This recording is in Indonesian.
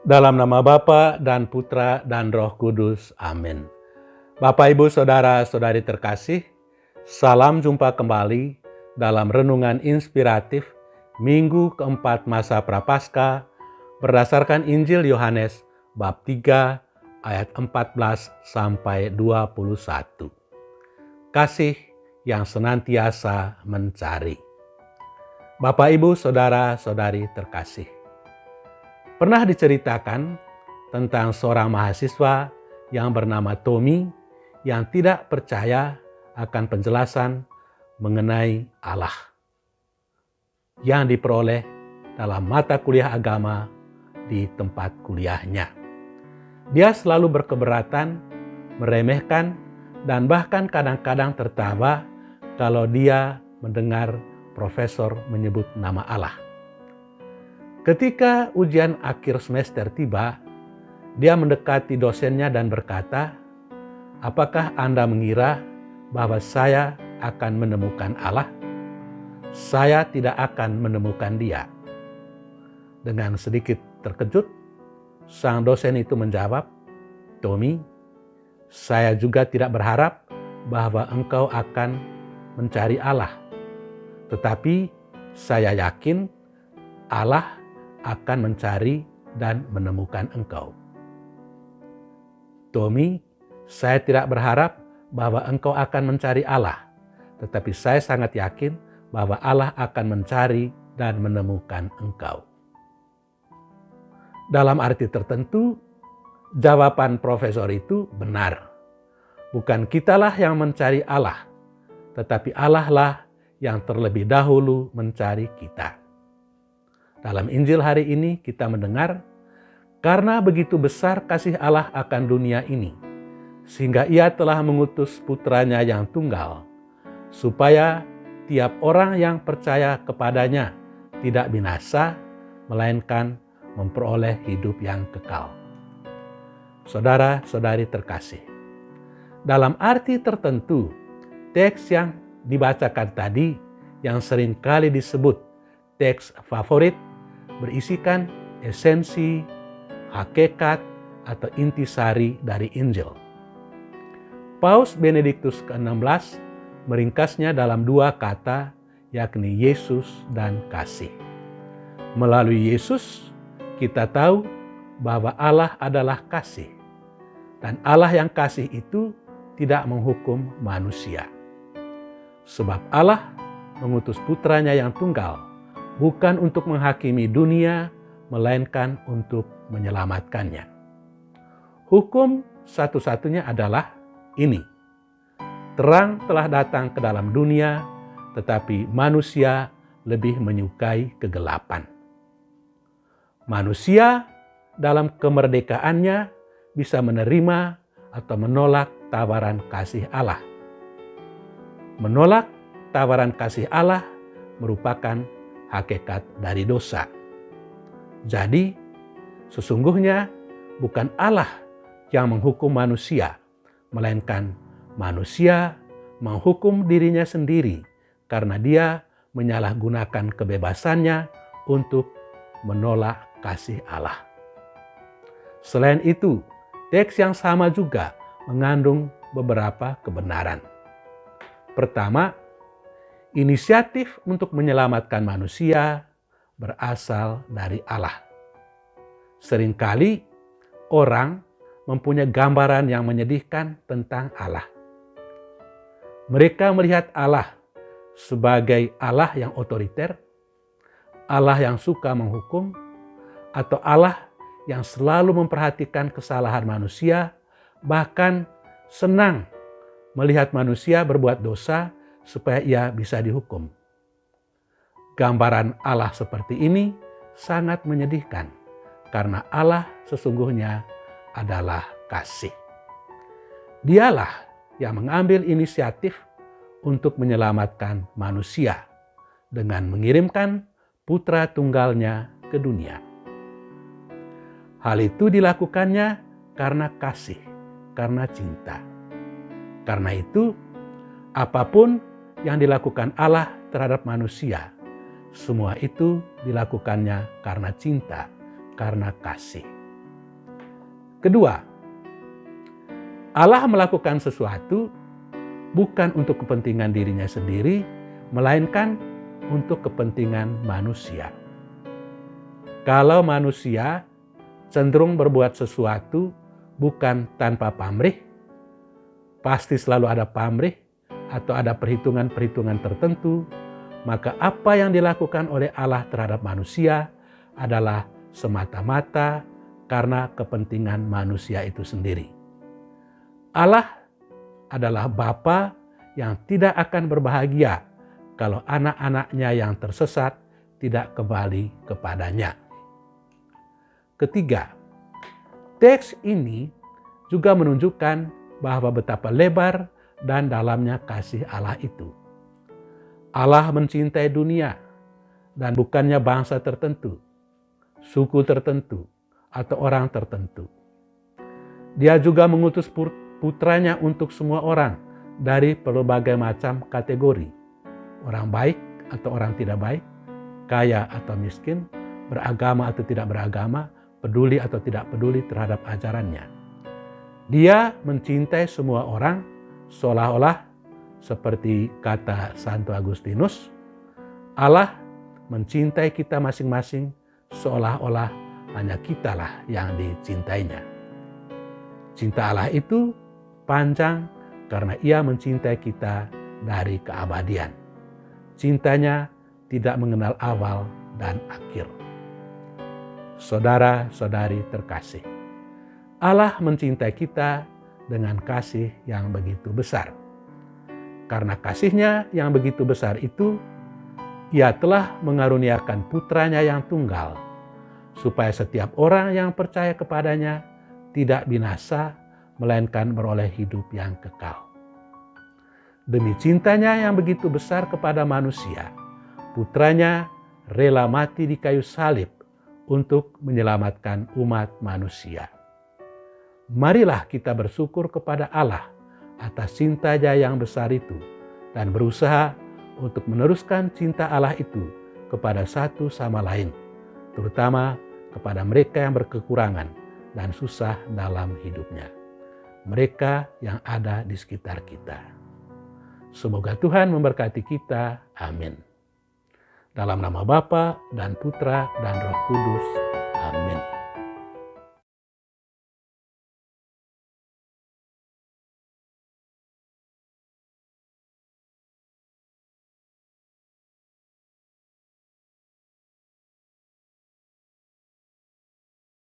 Dalam nama Bapa dan Putra dan Roh Kudus. Amin. Bapak, Ibu, Saudara-saudari terkasih, salam jumpa kembali dalam renungan inspiratif Minggu keempat masa Prapaskah berdasarkan Injil Yohanes bab 3 ayat 14 sampai 21. Kasih yang senantiasa mencari. Bapak, Ibu, Saudara-saudari terkasih, pernah diceritakan tentang seorang mahasiswa yang bernama Tommy yang tidak percaya akan penjelasan mengenai Allah yang diperoleh dalam mata kuliah agama di tempat kuliahnya. Dia selalu berkeberatan, meremehkan, dan bahkan kadang-kadang tertawa kalau dia mendengar profesor menyebut nama Allah. Ketika ujian akhir semester tiba, dia mendekati dosennya dan berkata, "Apakah Anda mengira bahwa saya akan menemukan Allah? Saya tidak akan menemukan Dia." Dengan sedikit terkejut, sang dosen itu menjawab, "Tommy, saya juga tidak berharap bahwa engkau akan mencari Allah. Tetapi saya yakin Allah akan mencari dan menemukan engkau." "Tommy, saya tidak berharap bahwa engkau akan mencari Allah, tetapi saya sangat yakin bahwa Allah akan mencari dan menemukan engkau." Dalam arti tertentu, jawaban profesor itu benar. Bukan kitalah yang mencari Allah, tetapi Allah lah yang terlebih dahulu mencari kita. Dalam Injil hari ini kita mendengar, karena begitu besar kasih Allah akan dunia ini, sehingga Ia telah mengutus putranya yang tunggal, supaya tiap orang yang percaya kepadanya tidak binasa, melainkan memperoleh hidup yang kekal. Saudara-saudari terkasih, dalam arti tertentu, teks yang dibacakan tadi yang seringkali disebut teks favorit berisikan esensi, hakikat, atau intisari dari Injil. Paus Benediktus ke-16 meringkasnya dalam dua kata, yakni Yesus dan kasih. Melalui Yesus, kita tahu bahwa Allah adalah kasih. Dan Allah yang kasih itu tidak menghukum manusia. Sebab Allah mengutus putranya yang tunggal, bukan untuk menghakimi dunia, melainkan untuk menyelamatkannya. Hukum satu-satunya adalah ini: terang telah datang ke dalam dunia, tetapi manusia lebih menyukai kegelapan. Manusia dalam kemerdekaannya bisa menerima atau menolak tawaran kasih Allah. Menolak tawaran kasih Allah merupakan hakikat dari dosa. Jadi, sesungguhnya bukan Allah yang menghukum manusia, melainkan manusia menghukum dirinya sendiri karena dia menyalahgunakan kebebasannya untuk menolak kasih Allah. Selain itu, teks yang sama juga mengandung beberapa kebenaran. Pertama, inisiatif untuk menyelamatkan manusia berasal dari Allah. Seringkali orang mempunyai gambaran yang menyedihkan tentang Allah. Mereka melihat Allah sebagai Allah yang otoriter, Allah yang suka menghukum, atau Allah yang selalu memperhatikan kesalahan manusia, bahkan senang melihat manusia berbuat dosa supaya ia bisa dihukum. Gambaran Allah seperti ini sangat menyedihkan, karena Allah sesungguhnya adalah kasih. Dialah yang mengambil inisiatif untuk menyelamatkan manusia dengan mengirimkan putra tunggalnya ke dunia. Hal itu dilakukannya karena kasih, karena cinta. Karena itu, apapun yang dilakukan Allah terhadap manusia, semua itu dilakukannya karena cinta, karena kasih. Kedua, Allah melakukan sesuatu bukan untuk kepentingan dirinya sendiri, melainkan untuk kepentingan manusia. Kalau manusia cenderung berbuat sesuatu bukan tanpa pamrih, pasti selalu ada pamrih atau ada perhitungan-perhitungan tertentu, maka apa yang dilakukan oleh Allah terhadap manusia adalah semata-mata karena kepentingan manusia itu sendiri. Allah adalah Bapa yang tidak akan berbahagia kalau anak-anaknya yang tersesat tidak kembali kepadanya. Ketiga, teks ini juga menunjukkan bahwa betapa lebar dan dalamnya kasih Allah itu. Allah mencintai dunia dan bukannya bangsa tertentu, suku tertentu, atau orang tertentu. Dia juga mengutus putranya untuk semua orang dari berbagai macam kategori. Orang baik atau orang tidak baik, kaya atau miskin, beragama atau tidak beragama, peduli atau tidak peduli terhadap ajarannya. Dia mencintai semua orang seolah-olah seperti kata Santo Agustinus, Allah mencintai kita masing-masing seolah-olah hanya kitalah yang dicintainya. Cinta Allah itu panjang karena Ia mencintai kita dari keabadian. Cintanya tidak mengenal awal dan akhir. Saudara-saudari terkasih, Allah mencintai kita dengan kasih yang begitu besar. Karena kasih-Nya yang begitu besar itu, Ia telah mengaruniakan putranya yang tunggal, supaya setiap orang yang percaya kepadanya tidak binasa, melainkan beroleh hidup yang kekal. Demi cintanya yang begitu besar kepada manusia, putranya rela mati di kayu salib untuk menyelamatkan umat manusia. Marilah kita bersyukur kepada Allah atas cintanya yang besar itu dan berusaha untuk meneruskan cinta Allah itu kepada satu sama lain, terutama kepada mereka yang berkekurangan dan susah dalam hidupnya, mereka yang ada di sekitar kita. Semoga Tuhan memberkati kita. Amin. Dalam nama Bapa dan Putra dan Roh Kudus. Amin.